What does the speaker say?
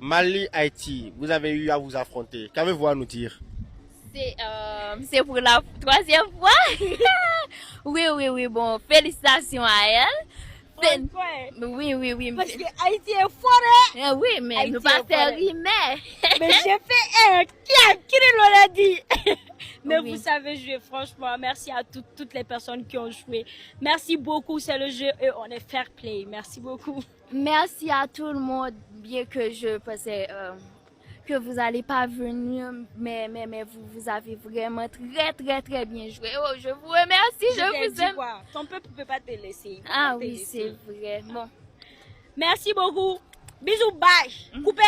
Mali-Haïti, vous avez eu à vous affronter. Qu'avez-vous à nous dire? C'est pour la troisième fois. Oui, oui, oui, bon, félicitations à elle. Oui, oui, oui. Parce que Haïti est fort, hein? Oui, mais Haïti nous pas est faire fort. rimer. Mais j'ai fait un qui l'a dit. Mais Oui. vous savez jouer, franchement. Merci à toutes les personnes qui ont joué. Merci beaucoup, c'est le jeu et on est fair play. Merci beaucoup. Merci à tout le monde, bien que je pensais que vous n'allez pas venir, mais vous avez vraiment très, très, très bien joué. Oh, je vous remercie, je vous aime. Quoi? Ton peuple ne peut pas te laisser. Ah oui, c'est vrai. Bon. Merci beaucoup. Bisous, bye. Coupez.